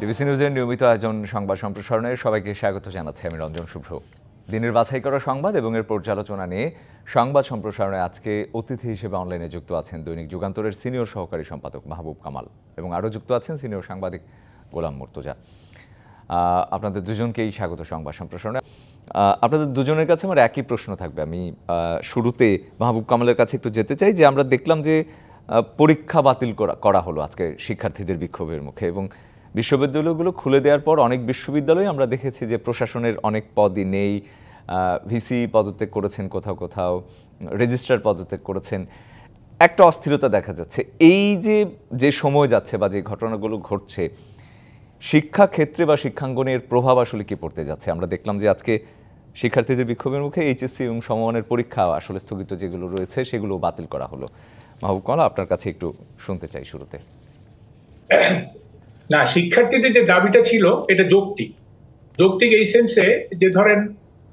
DBC নিউজের নিয়মিত আয়োজন সংবাদ সম্প্রসারণে সবাইকে স্বাগত জানাচ্ছি আমি রঞ্জন শুভ্র। দিনের বাছাই করা সংবাদ এবং এর পর্যালোচনা নিয়ে সংবাদ সম্প্রসারণে আজকে অতিথি হিসেবে অনলাইনে যুক্ত আছেন দৈনিক যুগান্তরের সিনিয়র সহকারী সম্পাদক মাহবুব কামাল এবং আরও যুক্ত আছেন সিনিয়র সাংবাদিক গোলাম মুর্তজা। আপনাদের দুজনকেই স্বাগত সংবাদ সম্প্রসারণে। আপনাদের দুজনের কাছে আমার একই প্রশ্ন থাকবে। আমি শুরুতে মাহবুব কামালের কাছে একটু যেতে চাই যে আমরা দেখলাম যে পরীক্ষা বাতিল করা হলো আজকে শিক্ষার্থীদের বিক্ষোভের মুখে, এবং বিশ্ববিদ্যালয়গুলো খুলে দেওয়ার পর অনেক বিশ্ববিদ্যালয়ে আমরা দেখেছি যে প্রশাসনের অনেক পদই নেই। ভিসি পদত্যাগ করেছেন, কোথাও কোথাও রেজিস্ট্রার পদত্যাগ করেছেন। একটা অস্থিরতা দেখা যাচ্ছে। এই যে সময় যাচ্ছে বা যে ঘটনাগুলো ঘটছে শিক্ষাক্ষেত্রে বা শিক্ষাঙ্গনের প্রভাব আসলে কি পড়তে যাচ্ছে? আমরা দেখলাম যে আজকে শিক্ষার্থীদের বিক্ষোভের মুখে এইচএসসি এবং সমমানের পরীক্ষা আসলে স্থগিত যেগুলো রয়েছে সেগুলো বাতিল করা হলো। মাহবুব কামাল, আপনার কাছে একটু শুনতে চাই শুরুতে। না, শিক্ষার্থীদের যে দাবিটা ছিল এটা যৌক্তিক। যৌক্তিক এই সেন্সে যে ধরেন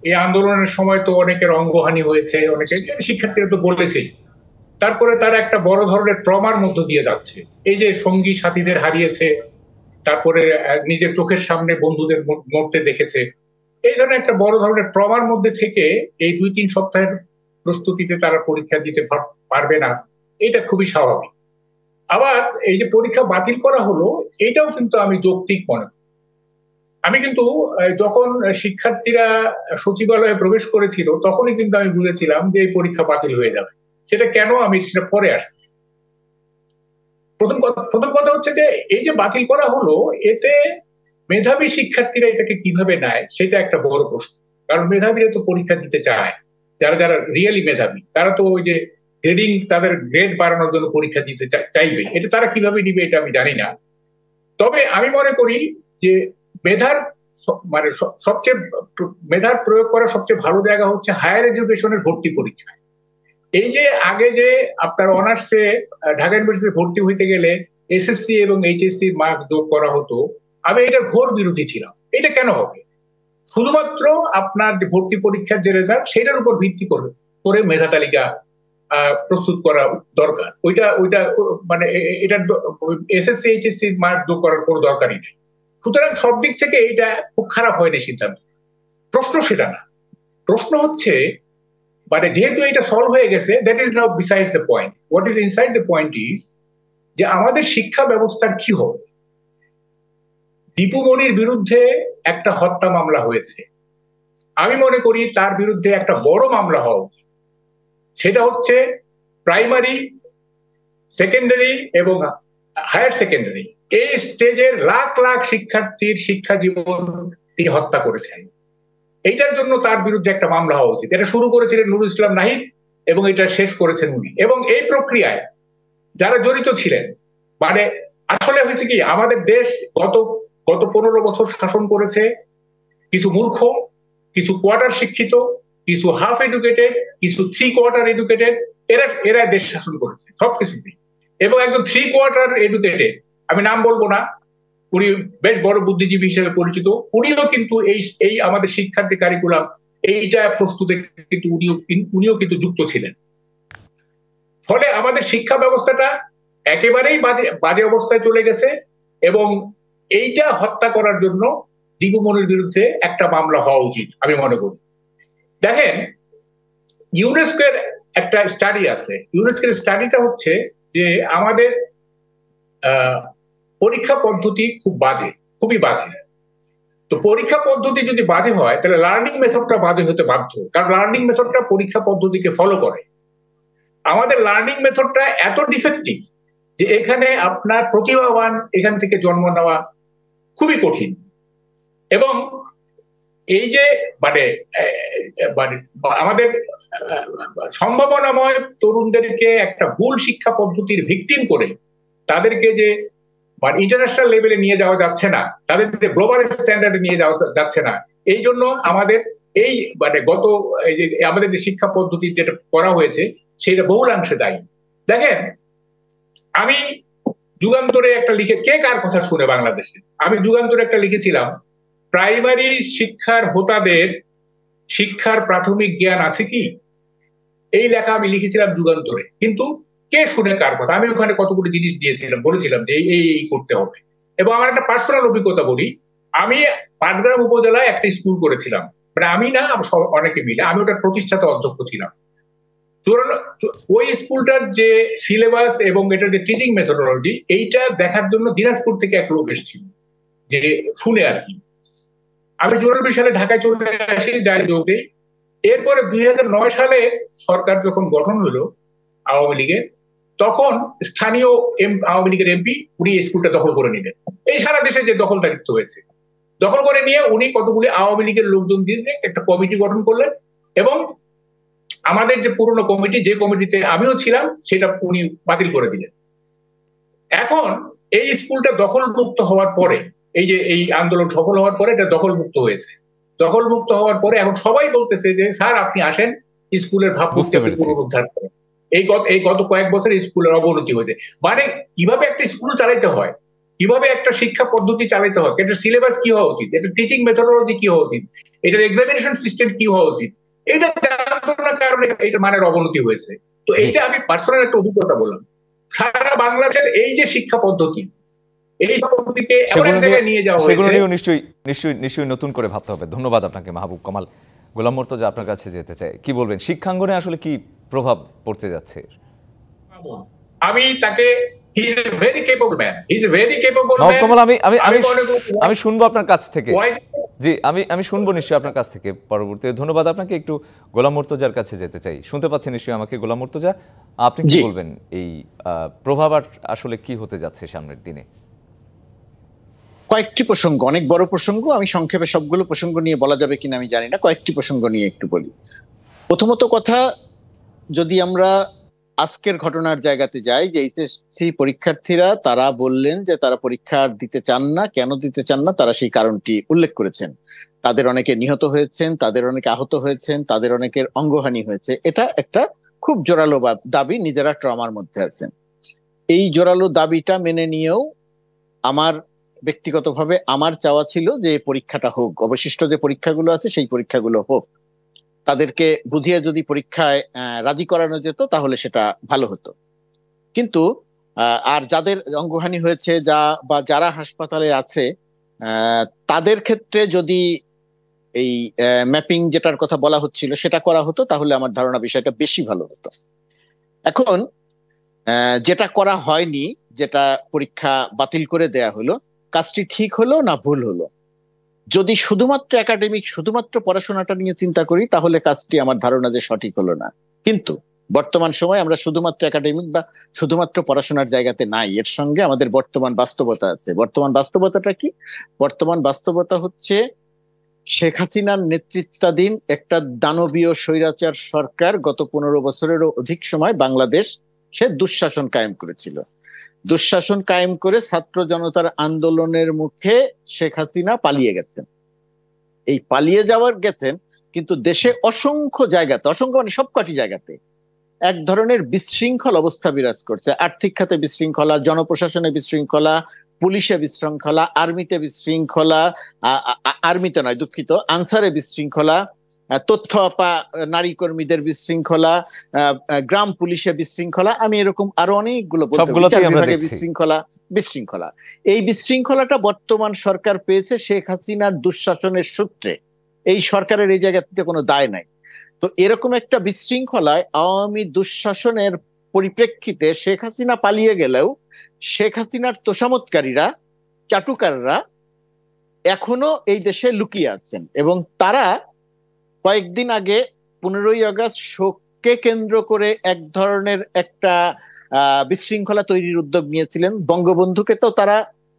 এই আন্দোলনের সময় তো অনেকের অঙ্গহানি হয়েছে, অনেকে শিক্ষার্থীরা তো বলেছেই। তারপরে তারা একটা বড় ধরনের ট্রমার মধ্য দিয়ে যাচ্ছে। এই যে সঙ্গী সাথীদের হারিয়েছে, তারপরে নিজের চোখের সামনে বন্ধুদের মরতে দেখেছে, এই ধরনের একটা বড় ধরনের ট্রমার মধ্যে থেকে এই 2-3 সপ্তাহের প্রস্তুতিতে তারা পরীক্ষা দিতে পারবে না, এটা খুবই স্বাভাবিক। আবার এই যে পরীক্ষা বাতিল করা হলো, এটাও কিন্তু আমি যৌক্তিক মনে করি। আমি কিন্তু যখন শিক্ষার্থীরা সচিবালয়ে প্রবেশ করেছিল তখনই কিন্তু আমি বুঝেছিলাম যে এই পরীক্ষা বাতিল হয়ে যাবে। সেটা কেন, আমি সেটা পরে আসছি। প্রথম কথা হচ্ছে যে এই যে বাতিল করা হলো, এতে মেধাবী শিক্ষার্থীরা এটাকে কিভাবে নেয় সেটা একটা বড় প্রশ্ন। কারণ মেধাবীরা তো পরীক্ষা দিতে চায়, যারা যারা রিয়েলি মেধাবী তারা তো ওই যে গ্রেডিং, তাদের গ্রেড বাড়ানোর জন্য পরীক্ষা দিতে চাইবে। এটা তারা কিভাবে নিবে এটা আমি জানি না। তবে আমি মনে করি যে মেধার মানে সবচেয়ে মেধার প্রয়োগ করার সবচেয়ে ভালো জায়গা হচ্ছে হায়ার এডুকেশনের ভর্তি পরীক্ষা। এই যে আগে যে আপনার অনার্সে ঢাকা ইউনিভার্সিটিতে ভর্তি হইতে গেলে এসএসসি এবং এইচএসসি মার্ক যোগ করা হতো, আমি এটার ঘোর বিরোধী ছিলাম। এটা কেন হবে? শুধুমাত্র আপনার যে ভর্তি পরীক্ষার যে রেজাল্ট সেটার উপর ভিত্তি করে মেধা তালিকা প্রস্তুত করা দরকার। ওইটা ওইটা মানে এটা এসএসসি এইচএসসি মার্ক যোগ করার কোনো দরকারই নেই। সুতরাং সব দিক থেকে এটা খুব খারাপ হয়নি সিদ্ধান্ত। প্রশ্ন সেটা না। প্রশ্ন হচ্ছে মানে যেহেতু এটা সলভ হয়ে গেছে, that is now besides the point. What is inside the point is যে আমাদের শিক্ষা ব্যবস্থার কি হবে। দীপু মনির বিরুদ্ধে একটা হত্যা মামলা হয়েছে। আমি মনে করি তার বিরুদ্ধে একটা বড় মামলা হওয়া উচিত। সেটা হচ্ছে প্রাইমারি, সেকেন্ডারি এবং হায়ার সেকেন্ডারি এই স্টেজের লাখ লাখ শিক্ষার্থীর শিক্ষা জীবন তিনি হত্যা করেছেন। এইটার জন্য তার বিরুদ্ধে একটা মামলা হওয়া উচিত। এটা শুরু করেছিলেন নুরুল ইসলাম নাহিদ এবং এটা শেষ করেছেন উনি। এবং এই প্রক্রিয়ায় যারা জড়িত ছিলেন, মানে আসলে হয়েছে কি, আমাদের দেশ গত গত 15 বছর শাসন করেছে কিছু মূর্খ, কিছু কোয়ার্টার শিক্ষিত, কিছু হাফ এডুকেটেড, কিছু 3/4 এডুকেটেড, এরা দেশ শাসন করেছে সবকিছুতে। এবং একজন 3/4 এডুকেটেড, আমি নাম বলবো না, উনি বেশ বড় বুদ্ধিজীবী হিসেবে পরিচিত, উনিও কিন্তু এই আমাদের শিক্ষার যে কারিকুলাম এইটা প্রস্তুতে কিন্তু উনিও কিন্তু যুক্ত ছিলেন। ফলে আমাদের শিক্ষা ব্যবস্থাটা একেবারেই বাজে অবস্থায় চলে গেছে। এবং এইটা হত্যা করার জন্য দীপু মনির বিরুদ্ধে একটা মামলা হওয়া উচিত আমি মনে করি। দেখেন, ইউনেস্কোর একটা স্টাডি আছে। ইউনেস্কোর স্টাডিটা হচ্ছে যে আমাদের পরীক্ষা পদ্ধতি খুব বাজে, খুবই বাজে। তো পরীক্ষা পদ্ধতি যদি বাজে হয় তাহলে লার্নিং মেথডটা বাজে হতে বাধ্য, কারণ লার্নিং মেথডটা পরীক্ষা পদ্ধতিকে ফলো করে। আমাদের লার্নিং মেথডটা এত ডিফেক্টিভ যে এখানে আপনার প্রতিভাবান এখান থেকে জন্ম নেওয়া খুবই কঠিন। এবং এই যে মানে আমাদের সম্ভাবনাময় তরুণদেরকে একটা ভুল শিক্ষা পদ্ধতির ভিকটিম করে তাদেরকে যে ইন্টারন্যাশনাল লেভেলে নিয়ে যাওয়া যাচ্ছে না, তাদের যে গ্লোবাল স্ট্যান্ডার্ডে নিয়ে যাওয়া যাচ্ছে না, এই জন্য আমাদের এই গত এই যে আমাদের যে শিক্ষা পদ্ধতি যেটা করা হয়েছে সেটা বহুলাংশে দায়ী। দেখেন, আমি যুগান্তরে একটা লিখে, কে কার কথা শুনে বাংলাদেশে, আমি যুগান্তরে একটা লিখেছিলাম, প্রাইমারি শিক্ষার হোতাদের শিক্ষার প্রাথমিক জ্ঞান আছে কি, এই লেখা আমি লিখেছিলাম যুগান্তরে। কিন্তু কে শুনে কার কথা? আমি ওখানে কতগুলো জিনিস দিয়েছিলাম, বলেছিলাম যে এই করতে হবে। এবং আমার একটা পার্সোনাল অভিজ্ঞতা বলি, আমি পাটগ্রাম উপজেলায় একটা স্কুল করেছিলাম, মানে আমি না, অনেকে মিলে, আমি ওটার প্রতিষ্ঠাতা অধ্যক্ষ ছিলাম। ওই স্কুলটার যে সিলেবাস এবং এটার যে টিচিং মেথোডোলজি, এইটা দেখার জন্য দিনাজপুর থেকে এক লোক এসেছিল, যে শুনে আর কি। আমি 94 সালে ঢাকায় চলে আসি, যাই যোগ দিই। এরপরে 2009 সালে সরকার যখন গঠন হলো আওয়ামী লীগের, তখন স্থানীয় আওয়ামী লীগের এমপি উনি স্কুলটা দখল করে নিলেন। এই সারা দেশে যে দখলদারিত্ব হয়েছে, দখল করে নিয়ে উনি কতগুলি আওয়ামী লীগের লোকজন দিয়ে একটা কমিটি গঠন করলেন, এবং আমাদের যে পুরনো কমিটি, যে কমিটিতে আমিও ছিলাম, সেটা উনি বাতিল করে দিলেন। এখন এই স্কুলটা দখলমুক্ত হওয়ার পরে, এই যে এই আন্দোলন সফল হওয়ার পরে এটা দখলমুক্ত হয়েছে। দখলমুক্ত হওয়ার পরে এখন সবাই বলতেছে যে স্যার আপনি আসেন, স্কুলের ভাবমূর্তি পুনরুদ্ধার করেন। এই গত কয়েক বছর স্কুলের অবনতি হয়েছে। মানে কিভাবে একটা স্কুল চালাইতে হয়, কিভাবে একটা শিক্ষা পদ্ধতি চালাইতে হয়, এটার সিলেবাস কি হওয়া উচিত, এটার টিচিং মেথোডোলজি কি হওয়া উচিত, এটার এক্সামিনেশন সিস্টেম কি হওয়া উচিত, এটা জানার কারণে এটার মানের অবনতি হয়েছে। তো এইটা আমি পার্সোনাল একটা অভিজ্ঞতা বললাম। সারা বাংলাদেশের এই যে শিক্ষা পদ্ধতি, এই পদ্ধতিকে এমন এক জায়গায় নিয়ে যাওয়া হয়েছে, সেগুলো নিয়েও নিশ্চয়ই নতুন করে ভাবতে হবে। ধন্যবাদ আপনাকে মাহবুব কামাল। গোলাম মুর্তজা, আপনার কাছে যেতে চাই, কি বলবেন শিক্ষাঙ্গনে আসলে কি প্রভাব পড়তে যাচ্ছে? আমি তাকে, he is a very capable man, he is a very capable Mahbub man. Kamal, আমি শুনবো আপনার কাছ থেকে। জি, আমি শুনবো নিশ্চয়ই আপনার কাছ থেকে পরবর্তীতে। ধন্যবাদ আপনাকে। একটু গোলাম মুর্তজার কাছে যেতে চাই। শুনতে পাচ্ছেন নিশ্চয়ই আমাকে? গোলাম মুর্তজা, আপনি কি বলবেন, এই প্রভাব আসলে কি হতে যাচ্ছে সামনের দিনে? কয়েকটি প্রসঙ্গ, অনেক বড় প্রসঙ্গ, আমি সংক্ষেপে সবগুলো প্রসঙ্গ নিয়ে বলা যাবে কিনা আমি জানি না, কয়েকটি প্রসঙ্গ নিয়ে একটু বলি। প্রথমত কথা, যদি আমরা আজকের ঘটনার জায়গাতে যাই, যে এইচএসসি পরীক্ষার্থীরা তারা বললেন যে তারা পরীক্ষা দিতে চান না। কেন দিতে চান না, তারা সেই কারণটি উল্লেখ করেছেন। তাদের অনেকে নিহত হয়েছেন, তাদের অনেকে আহত হয়েছেন, তাদের অনেকের অঙ্গহানি হয়েছে। এটা একটা খুব জোরালো দাবি, নিজেরা ট্রমার মধ্যে আছেন। এই জোরালো দাবিটা মেনে নিয়েও আমার ব্যক্তিগতভাবে আমার চাওয়া ছিল যে পরীক্ষাটা হোক, অবশিষ্ট যে পরীক্ষাগুলো আছে সেই পরীক্ষাগুলো হোক। তাদেরকে বুঝিয়ে যদি পরীক্ষায় রাজি করানো যেত তাহলে সেটা ভালো হতো। কিন্তু আর যাদের অঙ্গহানি হয়েছে বা যারা হাসপাতালে আছে তাদের ক্ষেত্রে যদি এই ম্যাপিং যেটার কথা বলা হচ্ছিল সেটা করা হতো, তাহলে আমার ধারণা বিষয়টা বেশি ভালো হতো। এখন যেটা করা হয়নি, যেটা পরীক্ষা বাতিল করে দেয়া হলো, কাজটি ঠিক হলো না ভুল হলো? যদি শুধুমাত্র একাডেমিক, শুধুমাত্র পড়াশোনাটা নিয়ে চিন্তা করি, তাহলে কাজটি আমার ধারণা যে সঠিক হলো না। কিন্তু বর্তমান সময় আমরা শুধুমাত্র একাডেমিক বা শুধুমাত্র পড়াশোনার জায়গাতে নাই, এর সঙ্গে আমাদের বর্তমান বাস্তবতা আছে। বর্তমান বাস্তবতাটা কি? বর্তমান বাস্তবতা হচ্ছে শেখ হাসিনার নেতৃত্বাধীন একটা দানবীয় স্বৈরাচার সরকার গত 15 বছরেরও অধিক সময় বাংলাদেশ সে দুঃশাসন কায়েম করেছিল। দুঃশাসন কায়েম করে ছাত্র জনতার আন্দোলনের মুখে শেখ হাসিনা পালিয়ে গেছেন। এই পালিয়ে যাওয়ার গেছেন, কিন্তু দেশে অসংখ্য জায়গাতে, অসংখ্য মানে সবকটি জায়গাতে এক ধরনের বিশৃঙ্খল অবস্থা বিরাজ করছে। আর্থিক খাতে বিশৃঙ্খলা, জনপ্রশাসনে বিশৃঙ্খলা, পুলিশে বিশৃঙ্খলা, আর্মিতে বিশৃঙ্খলা, আর্মিতে নয় দুঃখিত, আনসারে বিশৃঙ্খলা, তথ্য নারী কর্মীদের বিশৃঙ্খলা, গ্রাম পুলিশে বিশৃঙ্খলা, আমি এরকম আরো অনেকগুলো বিশৃঙ্খলা। এই বিশৃঙ্খলাটা বর্তমান সরকার পেয়েছে শেখ হাসিনার দুঃশাসনের সূত্রে। এই সরকারের এই জায়গাতে কোনো দায় নাই। তো এরকম একটা বিশৃঙ্খলায় আওয়ামী দুঃশাসনের পরিপ্রেক্ষিতে শেখ হাসিনা পালিয়ে গেলেও শেখ হাসিনার তোষামতকারীরা, চাটুকাররা এখনো এই দেশে লুকিয়ে আছেন। এবং তারা কয়েকদিন আগে 15ই আগস্ট শোককে কেন্দ্র করে এক ধরনের একটা বিশৃঙ্খলা তৈরির উদ্যোগ নিয়েছিলেন। বঙ্গবন্ধুকে তো তারা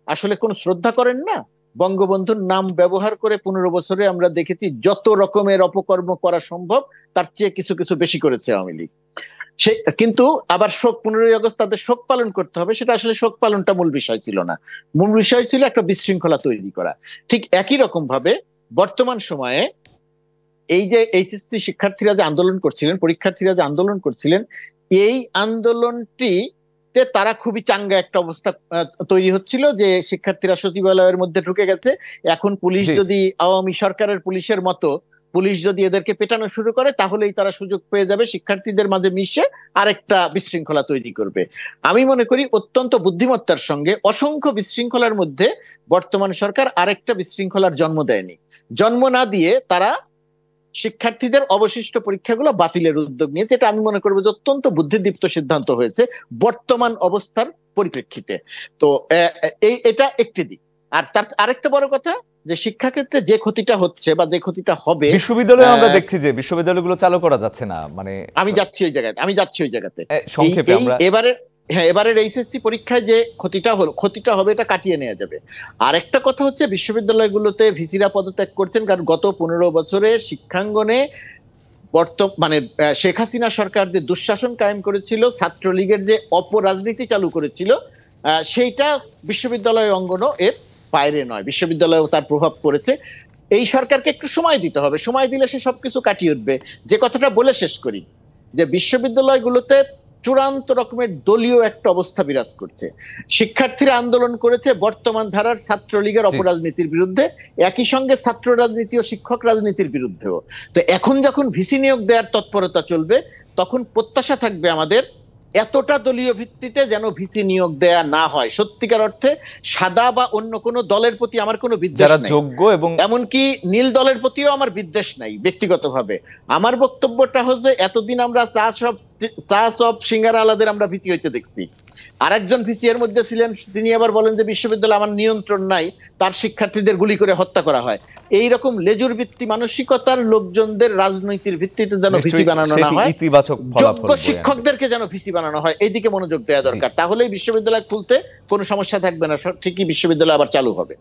আসলে কোনো শ্রদ্ধা করেন না। বঙ্গবন্ধুর নাম ব্যবহার করে 15 বছরে আমরা দেখেছি যত রকমের অপকর্ম করা সম্ভব তার চেয়ে কিছু কিছু বেশি করেছে আওয়ামী লীগ। কিন্তু আবার 15ই আগস্ট তাদের শোক পালন করতে হবে, সেটা আসলে শোক পালনটা মূল বিষয় ছিল না। মূল বিষয় ছিল একটা বিশৃঙ্খলা তৈরি করা। ঠিক একই রকম ভাবে বর্তমান সময়ে এই যে এইচএসসি শিক্ষার্থীরা যে আন্দোলন করছিলেন, পরীক্ষার্থীরা যে আন্দোলন করছিলেন, এই আন্দোলনটি তারা খুবই চাঙ্গা একটা অবস্থা তৈরি হচ্ছিল যে শিক্ষার্থীরা সচিবালয়ের মধ্যে ঢুকে গেছে। এখন পুলিশ যদি আওয়ামী সরকারের পুলিশের মতো পুলিশ যদি এদেরকে পেটানো শুরু করে তাহলেই তারা সুযোগ পেয়ে যাবে শিক্ষার্থীদের মাঝে মিশে আরেকটা বিশৃঙ্খলা তৈরি করবে। আমি মনে করি অত্যন্ত বুদ্ধিমত্তার সঙ্গে অসংখ্য বিশৃঙ্খলার মধ্যে বর্তমান সরকার আরেকটা বিশৃঙ্খলার জন্ম দেয়নি। জন্ম না দিয়ে তারা শিক্ষার্থীদের অবশিষ্ট পরীক্ষাগুলো বাতিলের উদ্যোগ নিয়েছে। এটা আমি মনে করবো যে অত্যন্ত বুদ্ধিদীপ্ত সিদ্ধান্ত হয়েছে বর্তমান অবস্থার পরিপ্রেক্ষিতে। তো এটা একটি দিক। আর তার আরেকটা বড় কথা যে শিক্ষাক্ষেত্রে যে ক্ষতিটা হচ্ছে বা যে ক্ষতিটা হবে, বিশ্ববিদ্যালয়ে আমরা দেখছি যে বিশ্ববিদ্যালয়গুলো চালু করা যাচ্ছে না, মানে আমি যাচ্ছি ওই জায়গাতে সংক্ষেপে আমরা এবারের এইচএসসি পরীক্ষায় যে ক্ষতিটা হবে এটা কাটিয়ে নেওয়া যাবে। আর একটা কথা হচ্ছে বিশ্ববিদ্যালয়গুলোতে ভিসিরা পদত্যাগ করছেন, কারণ গত 15 বছরে শিক্ষাঙ্গনে মানে শেখ হাসিনা সরকার যে দুঃশাসন কায়েম করেছিল, ছাত্রলীগের যে অপরাজনীতি চালু করেছিল, সেইটা বিশ্ববিদ্যালয় অঙ্গনও এর বাইরে নয়, বিশ্ববিদ্যালয়েও তার প্রভাব পড়েছে। এই সরকারকে একটু সময় দিতে হবে, সময় দিলে সে সবকিছু কাটিয়ে উঠবে। যে কথাটা বলে শেষ করি, যে বিশ্ববিদ্যালয়গুলোতে চূড়ান্ত রকমের দলীয় একটা অবস্থা বিরাজ করছে। শিক্ষার্থীরা আন্দোলন করেছে বর্তমান ধারার ছাত্রলীগের অপরাজনীতির বিরুদ্ধে, একই সঙ্গে ছাত্র রাজনীতি ও শিক্ষক রাজনীতির বিরুদ্ধেও। তো এখন যখন ভিসি নিয়োগ দেওয়ার তৎপরতা চলবে, তখন প্রত্যাশা থাকবে আমাদের এতটা দলীয় ভিত্তিতে যেন ভিসি নিয়োগ দেয়া না হয়। সত্যিকার অর্থে সাদা বা অন্য কোনো দলের প্রতি আমার কোনো বিদ্বেষ নেই, যোগ্য এবং এমনকি নীল দলের প্রতিও আমার বিদ্বেষ নাই ব্যক্তিগতভাবে। আমার বক্তব্যটা হচ্ছে, এতদিন আমরা চা সব সিঙ্গারা আলাদের আমরা ভিসি হইতে দেখছি। আরেকজন ভিসি এর মধ্যে ছিলেন, তিনি আবার বলেন যে বিশ্ববিদ্যালয় আমার নিয়ন্ত্রণ নাই, তার শিক্ষার্থীদের গুলি করে হত্যা করা হয়। এই রকম লেজুর ভিত্তি মানসিকতার লোকজনের রাজনৈতিক ভিত্তিতে যেন ভিসি বানানো না হয়, যোগ্য শিক্ষকদেরকে যেন ভিসি বানানো হয়, এইদিকে মনোযোগ দেওয়া দরকার। তাহলেই বিশ্ববিদ্যালয় খুলতে কোনো সমস্যা থাকবে না, ঠিকই বিশ্ববিদ্যালয় আবার চালু হবে।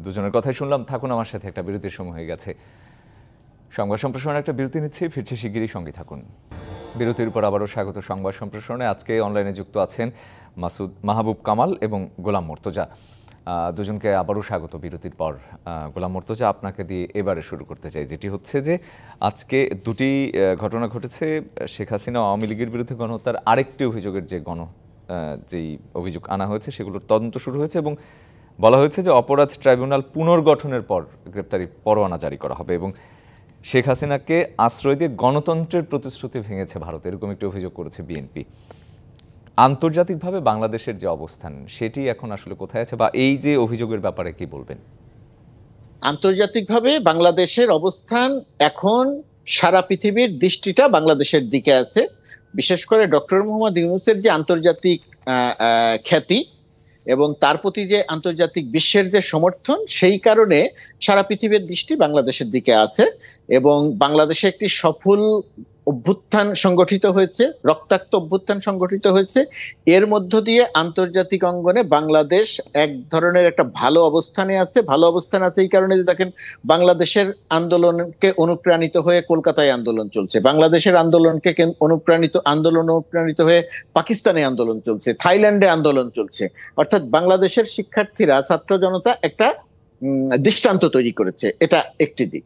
দুজনের কথাই শুনলাম, থাকুন আমার সাথে, একটা বিরতির সময় হয়ে গেছে। সংবাদ সম্প্রসারণে একটা বিরতি নিচ্ছি, ফিরছি শিগগিরই, সঙ্গে থাকুন। বিরতির পর আবারও স্বাগত সংবাদ সম্প্রসারণে। আজকে অনলাইনে যুক্ত আছেন মাহবুব কামাল এবং গোলাম মর্তজা। দুজনকে আবারও স্বাগত বিরতির পর। গোলাম মর্তজা, আপনাকে দিয়ে এবারে শুরু করতে চাই, যেটি হচ্ছে যে আজকে দুটি ঘটনা ঘটেছে। শেখ হাসিনা আওয়ামী লীগের বিরুদ্ধে গণহত্যার আরেকটি অভিযোগের যেই অভিযোগ আনা হয়েছে সেগুলোর তদন্ত শুরু হয়েছে এবং বলা হয়েছে যে অপরাধ ট্রাইব্যুনাল পুনর্গঠনের পর গ্রেপ্তারি পরোয়ানা জারি করা হবে এবং শেখ হাসিনাকে আশ্রয় দিয়ে গণতন্ত্রের প্রতিশ্রুতি ভেঙেছে ভারত, এরকম একটি অভিযোগ করেছে বিএনপি। আন্তর্জাতিকভাবে বাংলাদেশের যে অবস্থান সেটি এখন আসলে কোথায় আছে, বা এই যে অভিযোগের ব্যাপারে কি বলবেন? আন্তর্জাতিকভাবে বাংলাদেশের অবস্থান এখন, সারা পৃথিবীর দৃষ্টিটা বাংলাদেশের দিকে আছে। বিশেষ করে ডক্টর মোহাম্মদ ইউনূসের যে আন্তর্জাতিক খ্যাতি এবং তার প্রতি যে আন্তর্জাতিক বিশ্বের যে সমর্থন, সেই কারণে সারা পৃথিবীর দৃষ্টি বাংলাদেশের দিকে আছে এবং বাংলাদেশে একটি সফল অভ্যুত্থান সংগঠিত হয়েছে, রক্তাক্ত অভ্যুত্থান সংগঠিত হয়েছে। এর মধ্য দিয়ে আন্তর্জাতিক অঙ্গনে বাংলাদেশ এক ধরনের একটা ভালো অবস্থানে আছে। ভালো অবস্থান আছে এই কারণে যে দেখেন, বাংলাদেশের আন্দোলনকে অনুপ্রাণিত হয়ে কলকাতায় আন্দোলন চলছে, বাংলাদেশের আন্দোলনকে অনুপ্রাণিত হয়ে পাকিস্তানে আন্দোলন চলছে, থাইল্যান্ডে আন্দোলন চলছে। অর্থাৎ বাংলাদেশের শিক্ষার্থীরা, ছাত্র জনতা একটা দৃষ্টান্ত তৈরি করেছে, এটা একটি দিক।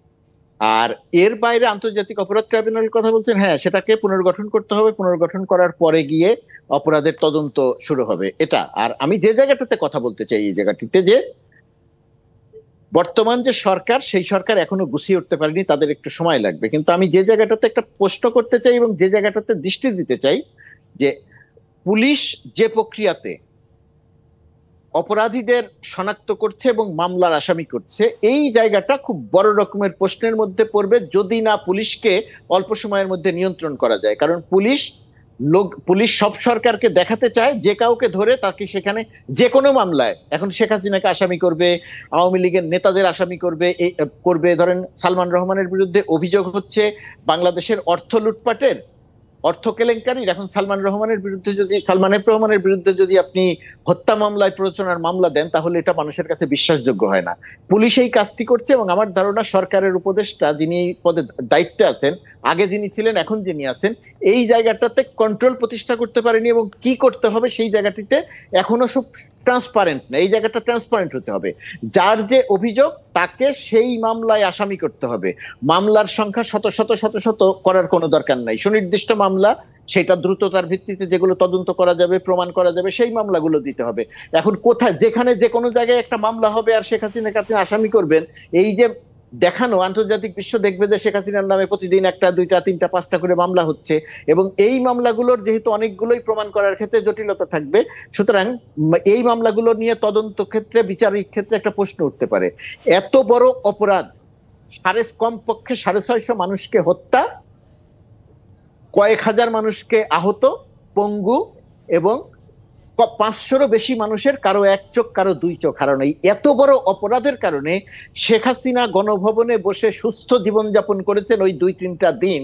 আর এর বাইরে আন্তর্জাতিক অপরাধ ট্রাইব্যুনালের কথা বলছেন, হ্যাঁ, সেটাকে পুনর্গঠন করতে হবে, পুনর্গঠন করার পরে গিয়ে অপরাধের তদন্ত শুরু হবে, এটা। আর আমি যে জায়গাটাতে কথা বলতে চাই, এই জায়গাটিতে যে বর্তমান যে সরকার, সেই সরকার এখনো গুছিয়ে উঠতে পারেনি, তাদের একটু সময় লাগবে। কিন্তু আমি যে জায়গাটাতে একটা প্রশ্ন করতে চাই এবং যে জায়গাটাতে দৃষ্টি দিতে চাই, যে পুলিশ যে প্রক্রিয়াতে অপরাধীদের শনাক্ত করছে এবং মামলার আসামি করছে, এই জায়গাটা খুব বড় রকমের প্রশ্নের মধ্যে পড়বে যদি না পুলিশকে অল্প সময়ের মধ্যে নিয়ন্ত্রণ করা যায়। কারণ পুলিশ সব সরকারকে দেখাতে চায়, যে কাউকে ধরে তাকে সেখানে যে কোনো মামলায়, এখন শেখ হাসিনাকে আসামি করবে, আওয়ামী লীগের নেতাদের আসামি করবে। ধরেন সালমান রহমানের বিরুদ্ধে অভিযোগ হচ্ছে বাংলাদেশের অর্থ লুটপাটের, অর্থ কেলেঙ্কারির। এখন সালমান এফ রহমানের বিরুদ্ধে যদি আপনি হত্যা মামলায় প্ররোচনার মামলা দেন, তাহলে এটা মানুষের কাছে বিশ্বাসযোগ্য হয় না। পুলিশ এই কাজটি করছে এবং আমার ধারণা সরকারের উপদেষ্টা, যিনি এই পদে দায়িত্বে আছেন, আগে যিনি ছিলেন, এখন যিনি আছেন, এই জায়গাটাতে কন্ট্রোল প্রতিষ্ঠা করতে পারেনি এবং কি করতে হবে সেই জায়গাটিতে এখনো সব ট্রান্সপারেন্ট না। এই জায়গাটা ট্রান্সপারেন্ট হতে হবে। যার যে অভিযোগ তাকে সেই মামলায় আসামি করতে হবে। মামলার সংখ্যা শত শত শত শত করার কোনো দরকার নাই। সুনির্দিষ্ট মামলা, সেটা দ্রুততার ভিত্তিতে যেগুলো তদন্ত করা যাবে, প্রমাণ করা যাবে, সেই মামলাগুলো দিতে হবে। এখন কোথায়, যেখানে যে কোনো জায়গায় একটা মামলা হবে আর শেখ হাসিনাকে আপনি আসামি করবেন, এই যে দেখানো, আন্তর্জাতিক বিশ্ব দেখবে যে শেখ হাসিনার নামে প্রতিদিন একটা, দুইটা, তিনটা, পাঁচটা করে মামলা হচ্ছে, এবং এই মামলাগুলোর যেহেতু অনেকগুলোই প্রমাণ করার ক্ষেত্রে জটিলতা থাকবে, সুতরাং এই মামলাগুলো নিয়ে তদন্ত ক্ষেত্রে, বিচারিক ক্ষেত্রে একটা প্রশ্ন উঠতে পারে। এত বড় অপরাধ, কমপক্ষে 650 মানুষকে হত্যা, কয়েক হাজার মানুষকে আহত, পঙ্গু, এবং 500-রও বেশি মানুষের কারো এক চোখ কারো দুই চোখ হারানো, এই এত বড় অপরাধের কারণে শেখ হাসিনা গণভবনে বসে সুস্থ জীবনযাপন করেছেন ওই 2-3টা দিন।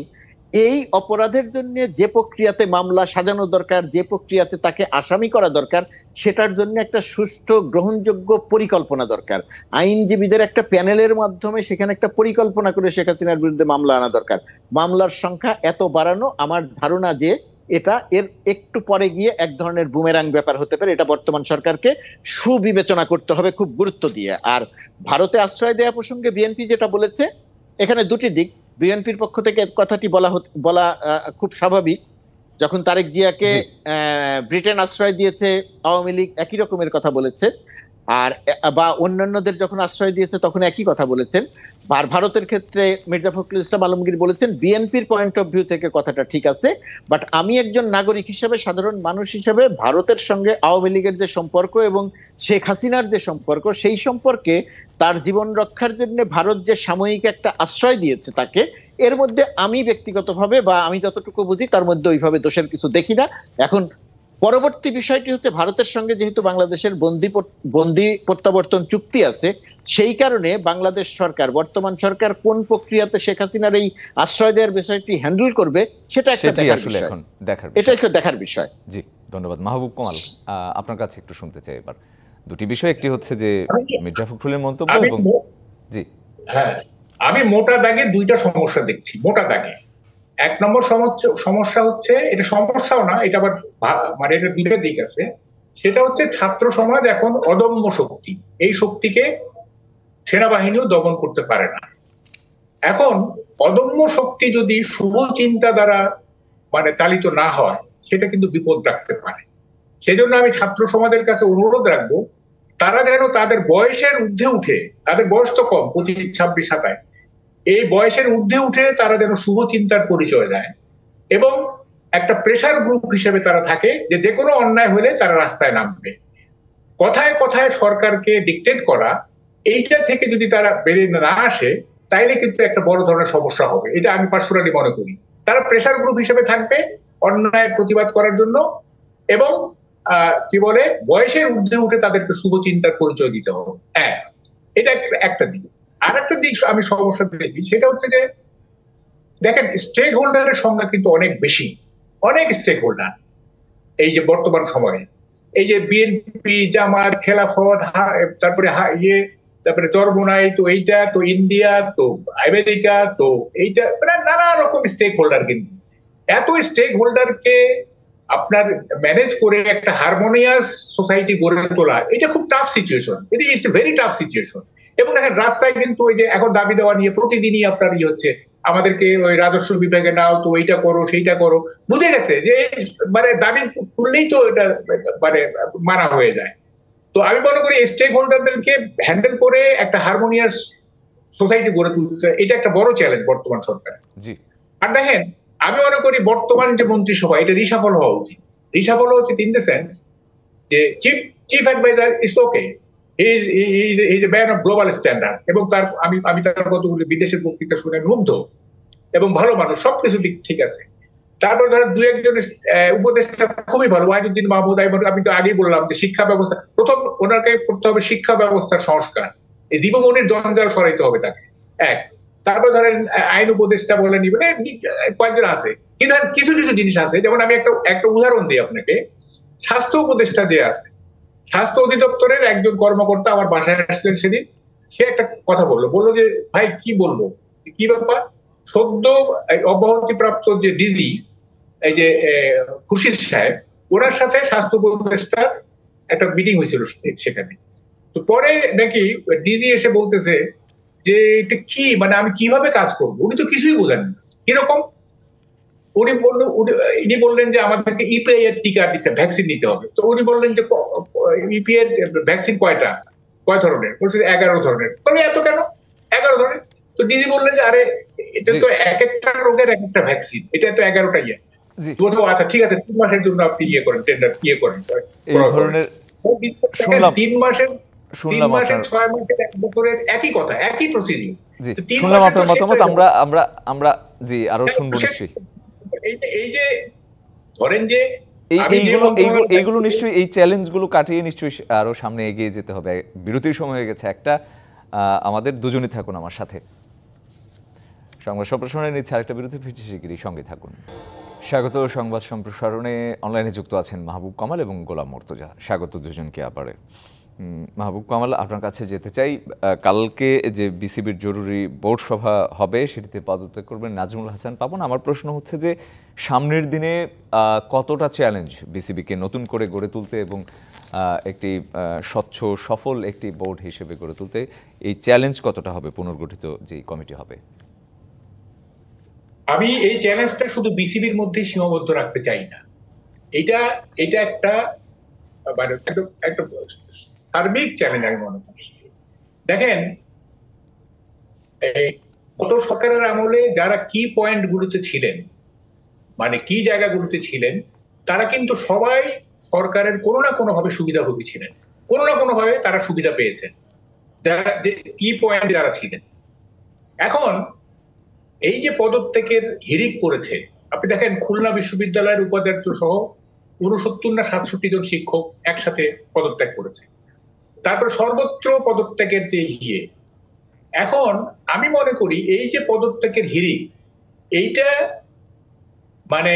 এই অপরাধের জন্য যে প্রক্রিয়াতে মামলা সাজানো দরকার, যে প্রক্রিয়াতে তাকে আসামি করা দরকার, সেটার জন্য একটা সুষ্ঠু গ্রহণযোগ্য পরিকল্পনা দরকার। আইনজীবীদের একটা প্যানেলের মাধ্যমে সেখানে একটা পরিকল্পনা করে শেখ হাসিনার বিরুদ্ধে মামলা আনা দরকার। মামলার সংখ্যা এত বাড়ানো, আমার ধারণা যে এটা এর একটু পরে গিয়ে এক ধরনের বুমেরাং ব্যাপার হতে পারে। এটা বর্তমান সরকারকে সুবিবেচনা করতে হবে খুব গুরুত্ব দিয়ে। আর ভারতে আশ্রয় দেওয়া প্রসঙ্গে বিএনপি যেটা বলেছে, এখানে দুটি দিক। বিএনপির পক্ষ থেকে কথাটি বলা খুব স্বাভাবিক। যখন তারেক জিয়াকে ব্রিটেন আশ্রয় দিয়েছে, আওয়ামী লীগ একই রকমের কথা বলেছে, আর বা অন্যান্যদের যখন আশ্রয় দিয়েছে তখন একই কথা বলেছেন। ভারতের ক্ষেত্রে মির্জা ফখরুল ইসলাম আলমগীর বলেছেন বিএনপির পয়েন্ট অফ ভিউ থেকে কথাটা ঠিক আছে, বাট আমি একজন নাগরিক হিসেবে, সাধারণ মানুষ হিসেবে ভারতের সঙ্গে আওয়ামী লীগের যে সম্পর্ক এবং শেখ হাসিনার যে সম্পর্ক, সেই সম্পর্কে তার জীবন রক্ষার জন্য ভারত যে সাময়িক একটা আশ্রয় দিয়েছে তাকে, এর মধ্যে আমি ব্যক্তিগতভাবে বা আমি যতটুকু বুঝি তার মধ্যে ওইভাবে দোষের কিছু দেখি না। এখন পরবর্তী বিষয়টি হচ্ছে, ভারতের সঙ্গে যেহেতু বাংলাদেশের বন্দি প্রত্যাবর্তন চুক্তি আছে, সেই কারণে বাংলাদেশ সরকার, বর্তমান সরকার কোন প্রক্রিয়াতে শেখ হাসিনার এই আশ্রয় দেওয়ার বিষয়টি হ্যান্ডেল করবে, সেটা একটা দেখার বিষয়। জি, ধন্যবাদ। মাহবুব কামাল, আপনার কাছে একটু শুনতে চাই এবার দুটি বিষয়। একটি হচ্ছে যে মির্জা ফখরুলের মন্তব্য এবং জি হ্যাঁ, আমি মোটা দাগে দুইটা সমস্যা দেখছি। মোটা দাগে এক নম্বর সমস্যা হচ্ছে, এটা সমস্যাও না, এটা আবার মানে এটা দুইটা দিক আছে। সেটা হচ্ছে ছাত্র সমাজ এখন অদম্য শক্তি, এই শক্তিকে সেনাবাহিনীও দমন করতে পারে না। এখন অদম্য শক্তি যদি শুভ চিন্তা দ্বারা মানে চালিত না হয়, সেটা কিন্তু বিপদ রাখতে পারে। সেজন্য আমি ছাত্র সমাজের কাছে অনুরোধ রাখবো, তারা যেন তাদের বয়সের ঊর্ধ্বে উঠে, তাদের বয়স তো কম, 25, 26, 27, এই বয়সের ঊর্ধ্বে উঠে তারা যেন শুভ চিন্তার পরিচয় দেয় এবং একটা প্রেসার গ্রুপ হিসেবে তারা থাকে, যে কোনো অন্যায় হলে তারা রাস্তায় নামবে। কথায় কথায় সরকারকে ডিকটেট করা, এইটা থেকে যদি তারা বেরিয়ে না আসে, তাইলে কিন্তু একটা বড় ধরনের সমস্যা হবে। এটা আমি পার্সোনালি মনে করি। তারা প্রেসার গ্রুপ হিসেবে থাকবে অন্যায়ের প্রতিবাদ করার জন্য, এবং কি বলে, বয়সের ঊর্ধ্বে উঠে তাদেরকে শুভ চিন্তার পরিচয় দিতে হবে। এটা একটা দিক। আর একটা দিক আমি সমস্যা দেখি, সেটা হচ্ছে যে দেখেন, স্টেক হোল্ডারের সংখ্যা কিন্তু অনেক বেশি, অনেক স্টেক হোল্ডার এই যে বর্তমান সময়ে। এই যে বিএনপি, জামাত, খেলাফত, তারপরে চরমোনাই, তো এইটা, তো ইন্ডিয়া, তো আমেরিকা, তো এইটা, মানে নানা রকম স্টেক হোল্ডার। কিন্তু এত স্টেক হোল্ডারকে আপনার ম্যানেজ করে একটা হারমোনিয়াস সোসাইটি গড়ে তোলা, এটা খুব tough situation. It is a very tough situation. এবং দেখেন রাস্তায় কিন্তু ওই যে এখন দাবি দেওয়া নিয়ে প্রতিদিনই আপনার হচ্ছে, আমাদেরকে ওই রাজস্ব বিভাগে নাও, তো এইটা করো, সেইটা করো। বুঝে গেছে যে মানে দাবি করলেই তো এটা মানে মানা হয়ে যায়। তো আমি মনে করি স্টেক হোল্ডারদেরকে হ্যান্ডেল করে একটা হারমোনিয়াস সোসাইটি গড়ে তুলতে, এটা একটা বড় চ্যালেঞ্জ বর্তমান সরকার। আর দেখেন, আমি মনে করি বর্তমান যে মন্ত্রিসভা, এটা রিসাফল হওয়া উচিত। রিসাফল হওয়া উচিত ইন দ্য সেন্স যে chief adviser is okay, is a man of global standard, এবং আমি তার কতগুলো বিদেশের বক্তৃতা শুনে আমি মুগ্ধ, এবং ভালো মানুষ, সবকিছু ঠিক আছে। তারপর ধরেন দু একজন উপদেষ্টা খুবই ভালো, ওয়াহিদুদ্দিন মাহমুদ। আমি তো আগেই বললাম যে শিক্ষা ব্যবস্থা, প্রথম ওনাকে করতে হবে শিক্ষা ব্যবস্থার সংস্কার, এই দীপমণির জঞ্জাল সরাইতে হবে তাকে। তারপর ধরেন আইন উপদেষ্টা বলেন, মানে কয়েকজন আছে। কিন্তু কিছু কিছু জিনিস আছে, যেমন আমি একটা উদাহরণ দিই আপনাকে। স্বাস্থ্য উপদেষ্টা যে আছে, স্বাস্থ্য অধিদপ্তরের একজন কর্মকর্তা আমার বাসায় আসলেন সেদিন। সে একটা কথা বললো যে ভাই কি বলবো, কি ব্যাপার, সদ্য অব্যাহতিপ্রাপ্ত যে ডিজি, এই যে খুরশিদ সাহেব, ওনার সাথে স্বাস্থ্য উপদেষ্টার একটা মিটিং হয়েছিল সেখানে। তো পরে নাকি ডিজি এসে বলতেছে যে এটা কি, মানে আমি কিভাবে কাজ করবো, উনি তো কিছুই বোঝেন না। কিরকম? উনি বললেন যে আমাদেরকে ইপিআই এর টিকা দিতে, ভ্যাকসিন নিতে হবে। তো উনি বললেন যে ইপিআই এর ভ্যাকসিন কয় ধরনের? বলছে 11 ধরনের। বলে এত কেন? 11 ধরনের। তো দিদি বললেন যে আরে এটা জি তো এক একটা রোগের এক একটা ভ্যাকসিন, এটা তো 11টা ইয়ে। জি বলছো আচ্ছা ঠিক আছে 3 মাসের জন্য আপনি ইয়ে করেন, টেন্ডার ইয়ে করেন, এই ক্রয় করেন। ধরনের দেখেন শুনলাম 3 মাসের, 3 শুনলাম মাসের আপনার 6 মাসের 1 বছরের একই কথা, একই প্রসিডিউর। জি তো 3 শুনলাম মাসে তো আপনার শেষ মতামত। হয়ে যাবে। আমরা আমরা আমরা জি আরো শুনবো নিশ্চয়ই। এই যে ধরেন যে এই আমি যে এইগুলো এইগুলো মন্ত্রণালয়ে এইগুলো নিশ্চয়ই, এই চ্যালেঞ্জগুলো কাটিয়ে নিশ্চয়ই আরো সামনে এগিয়ে যেতে হবে। বিরতির সময় হয়ে গেছে একটা, আমাদের দুজনই থাকুন আমার সাথে। সংবাদ সম্প্রসারণে নিচ্ছে আরেকটা বিরতি, ফিরছি শিগগিরই, সঙ্গে থাকুন। স্বাগত। সংবাদ সম্প্রসারণে অনলাইনে যুক্ত আছেন মাহবুব কামাল এবং গোলাম মর্তুজা। স্বাগত দুজনকে আবারে। মাহবুব কামাল, আপনার কাছে যেতে চাই, কালকে যে বিসিবির জরুরি বোর্ড সভা হবে সেটিতে পদত্যাগ করবেন নাজমুল হাসান পাপন। আমার প্রশ্ন হচ্ছে যে সামনের দিনে কতটা চ্যালেঞ্জ বিসিবিকে নতুন করে গড়ে তুলতে এবং একটি স্বচ্ছ সফল একটি বোর্ড হিসেবে গড়ে তুলতে এই চ্যালেঞ্জ কতটা হবে পুনর্গঠিত যে কমিটি হবে? আমি এই চ্যালেঞ্জটা শুধু বিসিবির মধ্যেই সীমাবদ্ধ রাখতে চাই না। এটা এটা একটা মানে একটা সার্বিক চ্যালেঞ্জ আমি মনে করি। দেখেন গত সরকারের আমলে যারা কি পয়েন্ট গুলোতে ছিলেন, মানে কি জায়গাগুলোতে ছিলেন, তারা কিন্তু সবাই সরকারের কোনো না কোনো ভাবে সুবিধাভোগী ছিলেন, কোনো না কোনো ভাবে তারা সুবিধা পেয়েছেন যারা কি পয়েন্ট যারা ছিলেন। এখন এই যে পদত্যাগের হিড়িক পড়েছে, আপনি দেখেন খুলনা বিশ্ববিদ্যালয়ের উপাচার্য সহ 69 না 67 জন শিক্ষক একসাথে পদত্যাগ করেছে। তারপর সর্বত্র পদত্যাগের যে ইয়ে, এখন আমি মনে করি এই যে পদত্যাগের হিড়িক, এইটা মানে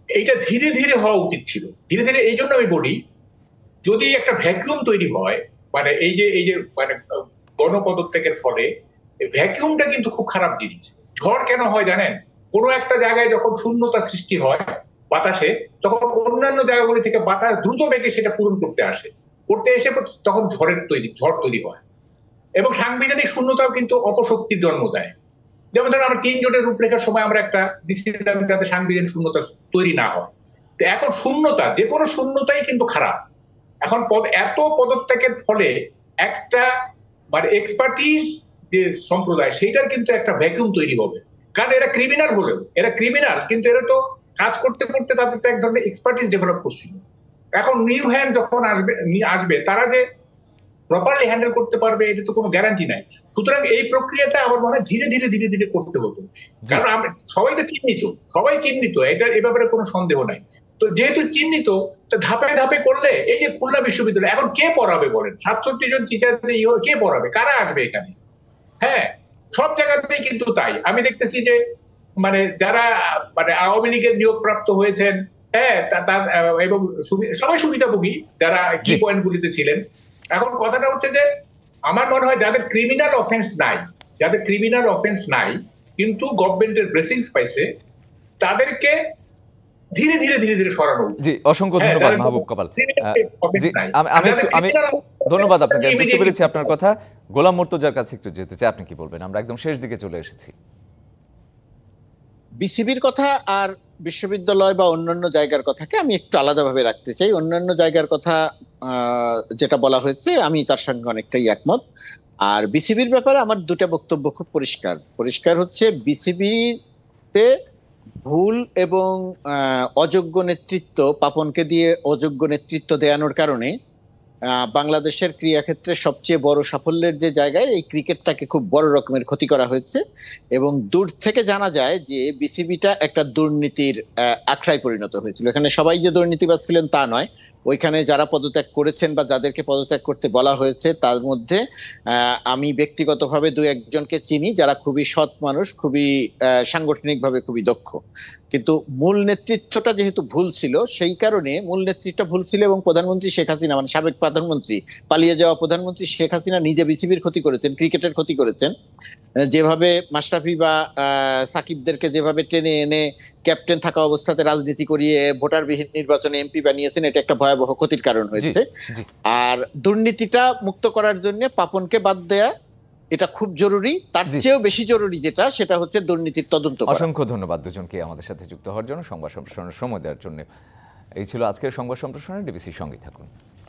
এইটা ধীরে ধীরে হওয়া উচিত ছিল। ধীরে ধীরে এই জন্য আমি বলি, যদি একটা ভ্যাকুয়াম তৈরি হয়, মানে এই যে মানে গণপদত্যাগের ফলে ভ্যাকুয়ামটা কিন্তু খুব খারাপ জিনিস। ঝড় কেন হয় জানেন? কোনো একটা জায়গায় যখন শূন্যতা সৃষ্টি হয় বাতাসে, তখন অন্যান্য জায়গাগুলি থেকে বাতাস দ্রুত বেগে সেটা পূরণ করতে আসে, করতে এসে তখন ঝড় তৈরি হয়। এবং সাংবিধানিক শূন্যতাও কিন্তু অপশক্তির জন্ম দেয়। যেমন ধরেন আমরা 3 জোটের রূপরেখার সময় আমরা একটা ডিসিশন যাতে সাংবিধানিক শূন্যতা তৈরি না হয়। তো এখন শূন্যতা, যে কোনো শূন্যতাই কিন্তু খারাপ। এখন এত পদত্যাগের ফলে একটা মানে এক্সপার্টিজ যে সম্প্রদায়, সেটার কিন্তু একটা ভ্যাকুয়াম তৈরি হবে। কারণ এরা ক্রিমিনাল হলেও, এরা ক্রিমিনাল কিন্তু এরা তো কাজ করতে করতে তাদের তো এক ধরনের এক্সপার্টিজ ডেভেলপ করছিল। এখন নিউ হ্যান্ড যখন আসবে তারা যে প্রপারলি হ্যান্ডেল করতে পারবে এটা তো কোনো গ্যারান্টি নাই। সুতরাং এই প্রক্রিয়াটা আমার মনে হয় ধীরে ধীরে ধীরে ধীরে করতে হতো। কারণ সবাই তো চিহ্নিত, সবাই চিহ্নিত, এটা এ ব্যাপারে কোনো সন্দেহ নাই। তো যেহেতু চিহ্নিত, তো ধাপে ধাপে করলে, এই যে খুলনা বিশ্ববিদ্যালয় এখন কে পড়াবে বলেন? 67 জন টিচার কে পড়াবে? কারা আসবে এখানে? হ্যাঁ, সব জায়গাতেই কিন্তু তাই। আমি দেখতেছি যে মানে যারা মানে আওয়ামী লীগের নিয়োগপ্রাপ্ত হয়েছেন, হ্যাঁ, এবং সবাই সুবিধাভোগী যারা কি পয়েন্ট গুলিতে ছিলেন। এখন কথাটা হচ্ছে যে আমার মনে হয় যাদের ক্রিমিনাল অফেন্স নাই কিন্তু গভর্নমেন্টের ব্লেসিংস পাইছে, তাদেরকে ধীরে ধীরে ধীরে ধীরে সরানো উচিত। জি, অসংখ্য ধন্যবাদ মাহবুব কামাল। জি, আমি ধন্যবাদ আপনাকে, বুঝতে পেরেছি আপনার কথা। গোলাম মর্তুজার কাছে একটু যেতে চাই, আপনি কি বলবেন? আমরা একদম শেষ দিকে চলে এসেছি। বিসিবির কথা আর বিশ্ববিদ্যালয় বা অন্যান্য জায়গার কথাকে আমি একটু আলাদাভাবে রাখতে চাই। অন্যান্য জায়গার কথা যেটা বলা হয়েছে আমি তার সঙ্গে অনেকটাই একমত। আর বিসিবির ব্যাপারে আমার দুটা বক্তব্য খুব পরিষ্কার হচ্ছে, বিসিবিতে ভুল এবং অযোগ্য নেতৃত্ব, পাপনকে দিয়ে অযোগ্য নেতৃত্ব দেওয়ানোর কারণে বাংলাদেশের ক্রীড়াক্ষেত্রে সবচেয়ে বড় সাফল্যের যে জায়গায় এই ক্রিকেটটাকে খুব বড় রকমের ক্ষতি করা হয়েছে। এবং দূর থেকে জানা যায় যে বিসিবিটা একটা দুর্নীতির আখড়ায় পরিণত হয়েছিল। এখানে সবাই যে দুর্নীতিবাজ ছিলেন তা নয়, ওইখানে যারা পদত্যাগ করেছেন বা যাদেরকে পদত্যাগ করতে বলা হয়েছে তার মধ্যে আমি ব্যক্তিগতভাবে 2-1 জনকে চিনি যারা খুবই সৎ মানুষ, খুবই সাংগঠনিকভাবে খুবই দক্ষ। কিন্তু মূল নেতৃত্বটা যেহেতু ভুল ছিল, সেই কারণে মূল নেতৃত্বটা ভুল ছিল এবং প্রধানমন্ত্রী শেখ হাসিনা, মানে সাবেক প্রধানমন্ত্রী, পালিয়ে যাওয়া প্রধানমন্ত্রী শেখ হাসিনা নিজে বিসিবির ক্ষতি করেছেন, ক্রিকেটের ক্ষতি করেছেন। যেভাবে মাশরাফি বা সাকিবদেরকে যেভাবে টেনে এনে ক্যাপ্টেন থাকা অবস্থাতে রাজনীতি করিয়ে ভোটারবিহীন নির্বাচনে এমপি বানিয়েছেন, এটা একটা ভয়াবহ ক্ষতির কারণ হয়েছে। আর দুর্নীতিটা মুক্ত করার জন্য পাপনকে বাদ দেয়া এটা খুব জরুরি। তার চেয়েও বেশি জরুরি যেটা, সেটা হচ্ছে দুর্নীতির তদন্ত। অসংখ্য ধন্যবাদ দুজনকে আমাদের সাথে যুক্ত হওয়ার জন্য, সংবাদ সম্প্রসারণের সময় দেওয়ার জন্য। এই ছিল আজকের সংবাদ সম্প্রসারণ। ডিবিসির সঙ্গে থাকুন।